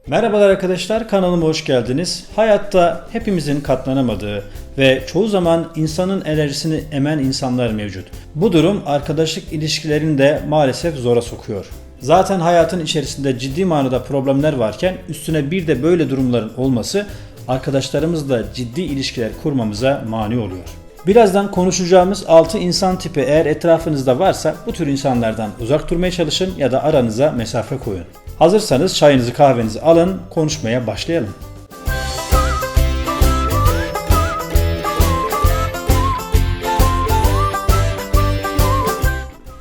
Merhabalar arkadaşlar, kanalıma hoş geldiniz. Hayatta hepimizin katlanamadığı ve çoğu zaman insanın enerjisini emen insanlar mevcut. Bu durum arkadaşlık ilişkilerini de maalesef zora sokuyor. Zaten hayatın içerisinde ciddi manada problemler varken üstüne bir de böyle durumların olması arkadaşlarımızla ciddi ilişkiler kurmamıza mani oluyor. Birazdan konuşacağımız 6 insan tipi eğer etrafınızda varsa bu tür insanlardan uzak durmaya çalışın ya da aranıza mesafe koyun. Hazırsanız çayınızı kahvenizi alın, konuşmaya başlayalım.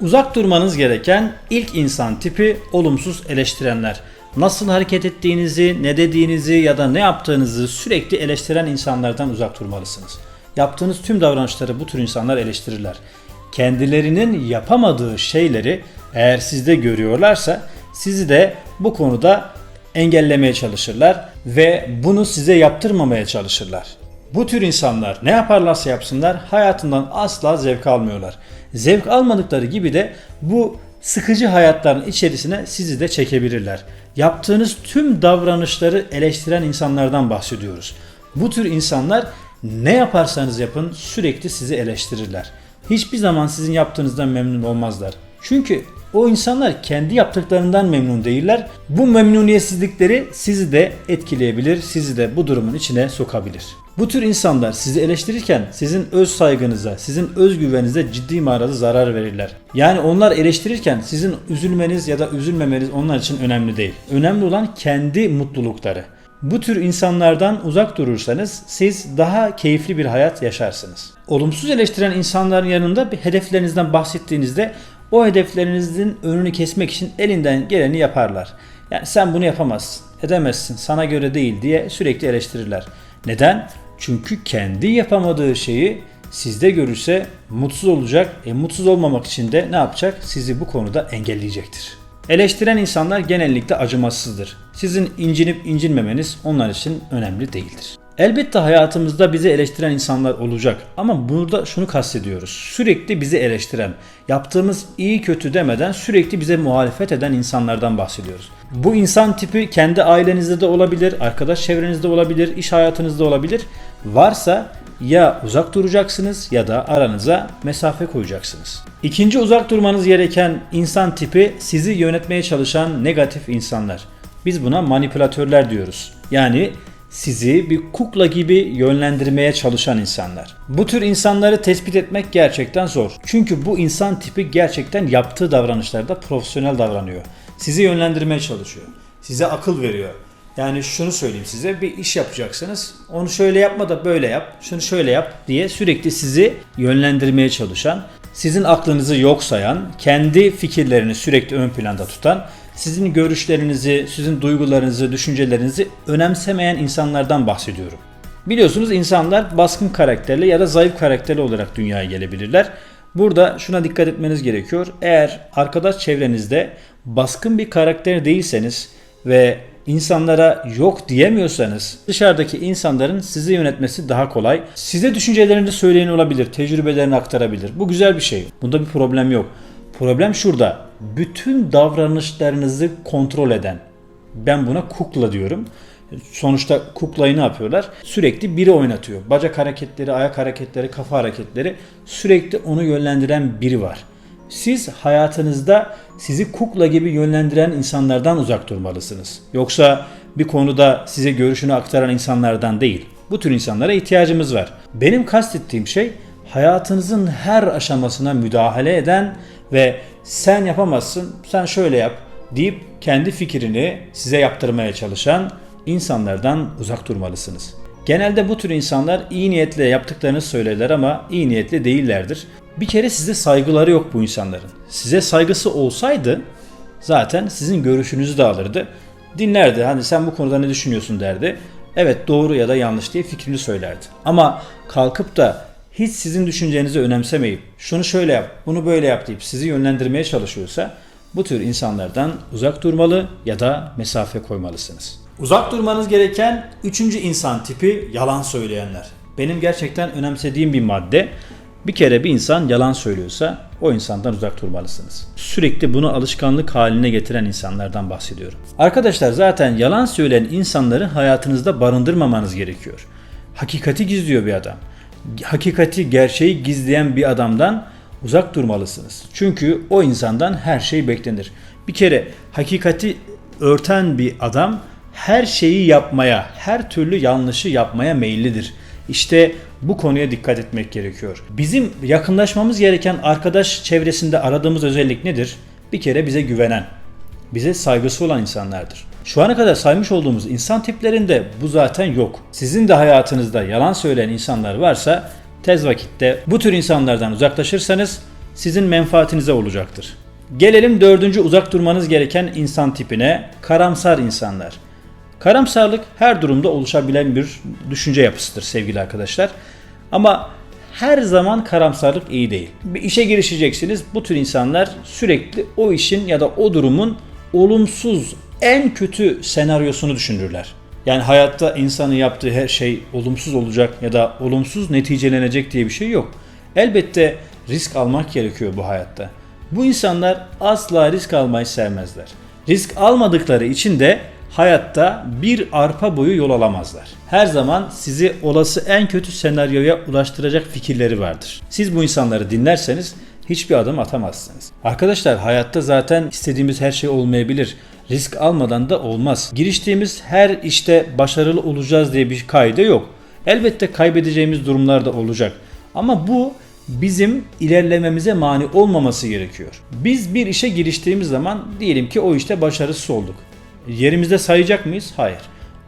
Uzak durmanız gereken ilk insan tipi olumsuz eleştirenler. Nasıl hareket ettiğinizi, ne dediğinizi ya da ne yaptığınızı sürekli eleştiren insanlardan uzak durmalısınız. Yaptığınız tüm davranışları bu tür insanlar eleştirirler. Kendilerinin yapamadığı şeyleri eğer sizde görüyorlarsa sizi de bu konuda engellemeye çalışırlar ve bunu size yaptırmamaya çalışırlar. Bu tür insanlar ne yaparlarsa yapsınlar hayatından asla zevk almıyorlar. Zevk almadıkları gibi de bu sıkıcı hayatların içerisine sizi de çekebilirler. Yaptığınız tüm davranışları eleştiren insanlardan bahsediyoruz. Bu tür insanlar ne yaparsanız yapın sürekli sizi eleştirirler. Hiçbir zaman sizin yaptığınızdan memnun olmazlar. Çünkü o insanlar kendi yaptıklarından memnun değiller. Bu memnuniyetsizlikleri sizi de etkileyebilir, sizi de bu durumun içine sokabilir. Bu tür insanlar sizi eleştirirken sizin öz saygınıza, sizin özgüveninize ciddi manada zarar verirler. Yani onlar eleştirirken sizin üzülmeniz ya da üzülmemeniz onlar için önemli değil. Önemli olan kendi mutlulukları. Bu tür insanlardan uzak durursanız siz daha keyifli bir hayat yaşarsınız. Olumsuz eleştiren insanların yanında bir hedeflerinizden bahsettiğinizde o hedeflerinizin önünü kesmek için elinden geleni yaparlar. Yani sen bunu yapamazsın, edemezsin, sana göre değil diye sürekli eleştirirler. Neden? Çünkü kendi yapamadığı şeyi sizde görürse mutsuz olacak. Mutsuz olmamak için de ne yapacak? Sizi bu konuda engelleyecektir. Eleştiren insanlar genellikle acımasızdır. Sizin incinip incinmemeniz onlar için önemli değildir. Elbette hayatımızda bizi eleştiren insanlar olacak ama burada şunu kastediyoruz. Sürekli bizi eleştiren, yaptığımız iyi kötü demeden sürekli bize muhalefet eden insanlardan bahsediyoruz. Bu insan tipi kendi ailenizde de olabilir, arkadaş çevrenizde olabilir, iş hayatınızda olabilir. Varsa ya uzak duracaksınız ya da aranıza mesafe koyacaksınız. İkinci uzak durmanız gereken insan tipi sizi yönetmeye çalışan negatif insanlar. Biz buna manipülatörler diyoruz. Yani sizi bir kukla gibi yönlendirmeye çalışan insanlar. Bu tür insanları tespit etmek gerçekten zor. Çünkü bu insan tipi gerçekten yaptığı davranışlarda profesyonel davranıyor. Sizi yönlendirmeye çalışıyor. Size akıl veriyor. Yani şunu söyleyeyim size, bir iş yapacaksınız. Onu şöyle yapma da böyle yap, şunu şöyle yap diye sürekli sizi yönlendirmeye çalışan, sizin aklınızı yok sayan, kendi fikirlerini sürekli ön planda tutan, sizin görüşlerinizi, sizin duygularınızı, düşüncelerinizi önemsemeyen insanlardan bahsediyorum. Biliyorsunuz insanlar baskın karakterli ya da zayıf karakterli olarak dünyaya gelebilirler. Burada şuna dikkat etmeniz gerekiyor. Eğer arkadaş çevrenizde baskın bir karakter değilseniz ve insanlara yok diyemiyorsanız dışarıdaki insanların sizi yönetmesi daha kolay. Size düşüncelerini söyleyen olabilir, tecrübelerini aktarabilir. Bu güzel bir şey. Bunda bir problem yok. Problem şurada. Bütün davranışlarınızı kontrol eden. Ben buna kukla diyorum. Sonuçta kuklayı ne yapıyorlar? Sürekli biri oynatıyor. Bacak hareketleri, ayak hareketleri, kafa hareketleri sürekli onu yönlendiren biri var. Siz hayatınızda sizi kukla gibi yönlendiren insanlardan uzak durmalısınız. Yoksa bir konuda size görüşünü aktaran insanlardan değil. Bu tür insanlara ihtiyacımız var. Benim kastettiğim şey hayatınızın her aşamasına müdahale eden ve sen yapamazsın, sen şöyle yap deyip kendi fikrini size yaptırmaya çalışan insanlardan uzak durmalısınız. Genelde bu tür insanlar iyi niyetle yaptıklarını söylerler ama iyi niyetli değillerdir. Bir kere size saygıları yok bu insanların. Size saygısı olsaydı zaten sizin görüşünüzü de alırdı. Dinlerdi. Hani sen bu konuda ne düşünüyorsun derdi. Evet doğru ya da yanlış diye fikrini söylerdi. Ama kalkıp da hiç sizin düşüncenizi önemsemeyip şunu şöyle yap, bunu böyle yap deyip sizi yönlendirmeye çalışıyorsa bu tür insanlardan uzak durmalı ya da mesafe koymalısınız. Uzak durmanız gereken üçüncü insan tipi yalan söyleyenler. Benim gerçekten önemsediğim bir madde. Bir kere bir insan yalan söylüyorsa o insandan uzak durmalısınız. Sürekli bunu alışkanlık haline getiren insanlardan bahsediyorum. Arkadaşlar zaten yalan söyleyen insanları hayatınızda barındırmamanız gerekiyor. Hakikati gizliyor bir adam. Hakikati, gerçeği gizleyen bir adamdan uzak durmalısınız. Çünkü o insandan her şey beklenir. Bir kere hakikati örten bir adam her şeyi yapmaya, her türlü yanlışı yapmaya meyillidir. İşte bu konuya dikkat etmek gerekiyor. Bizim yakınlaşmamız gereken arkadaş çevresinde aradığımız özellik nedir? Bir kere bize güvenen, bize saygısı olan insanlardır. Şu ana kadar saymış olduğumuz insan tiplerinde bu zaten yok. Sizin de hayatınızda yalan söyleyen insanlar varsa tez vakitte bu tür insanlardan uzaklaşırsanız sizin menfaatinize olacaktır. Gelelim dördüncü uzak durmanız gereken insan tipine, karamsar insanlar. Karamsarlık her durumda oluşabilen bir düşünce yapısıdır sevgili arkadaşlar. Ama her zaman karamsarlık iyi değil. Bir işe girişeceksiniz. Bu tür insanlar sürekli o işin ya da o durumun olumsuz, en kötü senaryosunu düşünürler. Yani hayatta insanın yaptığı her şey olumsuz olacak ya da olumsuz neticelenecek diye bir şey yok. Elbette risk almak gerekiyor bu hayatta. Bu insanlar asla risk almayı sevmezler. Risk almadıkları için de hayatta bir arpa boyu yol alamazlar. Her zaman sizi olası en kötü senaryoya ulaştıracak fikirleri vardır. Siz bu insanları dinlerseniz hiçbir adım atamazsınız. Arkadaşlar hayatta zaten istediğimiz her şey olmayabilir. Risk almadan da olmaz. Giriştiğimiz her işte başarılı olacağız diye bir kaide yok. Elbette kaybedeceğimiz durumlar da olacak. Ama bu bizim ilerlememize mani olmaması gerekiyor. Biz bir işe giriştiğimiz zaman diyelim ki o işte başarısız olduk. Yerimizde sayacak mıyız? Hayır.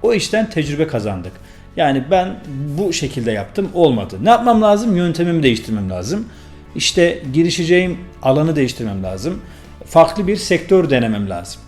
O işten tecrübe kazandık. Yani ben bu şekilde yaptım, olmadı. Ne yapmam lazım? Yöntemimi değiştirmem lazım. İşte girişeceğim alanı değiştirmem lazım. Farklı bir sektör denemem lazım.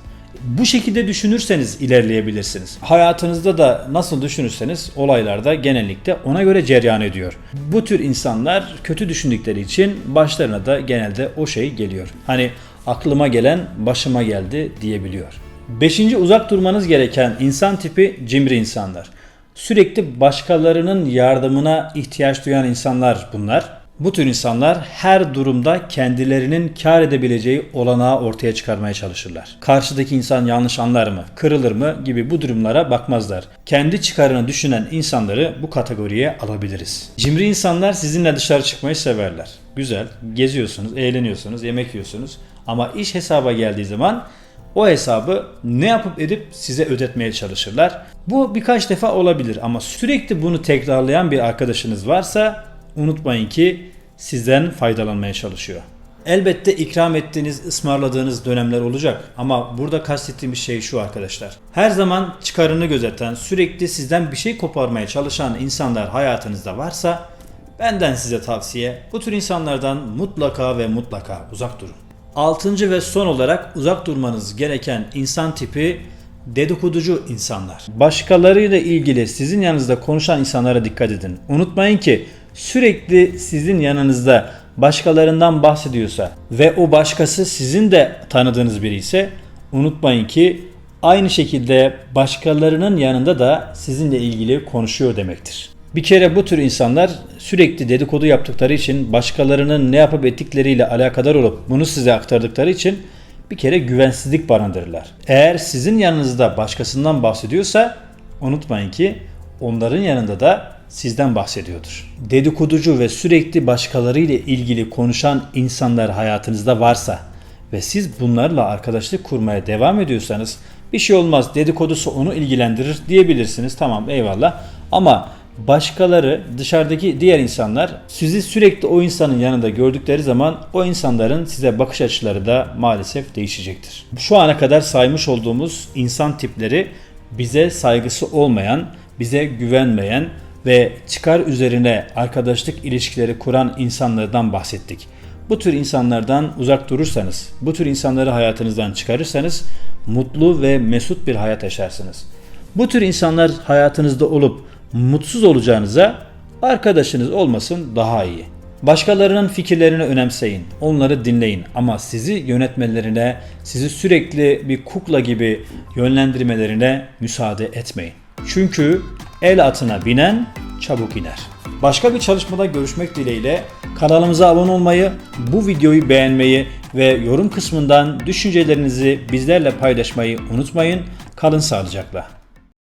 Bu şekilde düşünürseniz ilerleyebilirsiniz. Hayatınızda da nasıl düşünürseniz olaylarda genellikle ona göre cereyan ediyor. Bu tür insanlar kötü düşündükleri için başlarına da genelde o şey geliyor. Hani aklıma gelen başıma geldi diyebiliyor. Beşinci uzak durmanız gereken insan tipi cimri insanlar. Sürekli başkalarının yardımına ihtiyaç duyan insanlar bunlar. Bu tür insanlar her durumda kendilerinin kar edebileceği olanağı ortaya çıkarmaya çalışırlar. Karşıdaki insan yanlış anlar mı, kırılır mı gibi bu durumlara bakmazlar. Kendi çıkarını düşünen insanları bu kategoriye alabiliriz. Cimri insanlar sizinle dışarı çıkmayı severler. Güzel, geziyorsunuz, eğleniyorsunuz, yemek yiyorsunuz ama iş hesaba geldiği zaman o hesabı ne yapıp edip size ödetmeye çalışırlar. Bu birkaç defa olabilir ama sürekli bunu tekrarlayan bir arkadaşınız varsa unutmayın ki sizden faydalanmaya çalışıyor. Elbette ikram ettiğiniz, ısmarladığınız dönemler olacak ama burada kastettiğimiz şey şu arkadaşlar. Her zaman çıkarını gözeten, sürekli sizden bir şey koparmaya çalışan insanlar hayatınızda varsa benden size tavsiye, bu tür insanlardan mutlaka ve mutlaka uzak durun. Altıncı ve son olarak uzak durmanız gereken insan tipi dedikoducu insanlar. Başkalarıyla ilgili sizin yanınızda konuşan insanlara dikkat edin. Unutmayın ki sürekli sizin yanınızda başkalarından bahsediyorsa ve o başkası sizin de tanıdığınız biri ise unutmayın ki aynı şekilde başkalarının yanında da sizinle ilgili konuşuyor demektir. Bir kere bu tür insanlar sürekli dedikodu yaptıkları için, başkalarının ne yapıp ettikleriyle alakadar olup bunu size aktardıkları için bir kere güvensizlik barındırırlar. Eğer sizin yanınızda başkasından bahsediyorsa unutmayın ki onların yanında da sizden bahsediyordur. Dedikoducu ve sürekli başkalarıyla ilgili konuşan insanlar hayatınızda varsa ve siz bunlarla arkadaşlık kurmaya devam ediyorsanız bir şey olmaz, dedikodusu onu ilgilendirir diyebilirsiniz. Tamam, eyvallah. Ama başkaları, dışarıdaki diğer insanlar sizi sürekli o insanın yanında gördükleri zaman o insanların size bakış açıları da maalesef değişecektir. Şu ana kadar saymış olduğumuz insan tipleri bize saygısı olmayan, bize güvenmeyen ve çıkar üzerine arkadaşlık ilişkileri kuran insanlardan bahsettik. Bu tür insanlardan uzak durursanız, bu tür insanları hayatınızdan çıkarırsanız mutlu ve mesut bir hayat yaşarsınız. Bu tür insanlar hayatınızda olup mutsuz olacağınıza arkadaşınız olmasın daha iyi. Başkalarının fikirlerini önemseyin, onları dinleyin ama sizi yönetmelerine, sizi sürekli bir kukla gibi yönlendirmelerine müsaade etmeyin. Çünkü el atına binen çabuk iner. Başka bir çalışmada görüşmek dileğiyle kanalımıza abone olmayı, bu videoyu beğenmeyi ve yorum kısmından düşüncelerinizi bizlerle paylaşmayı unutmayın. Kalın sağlıcakla.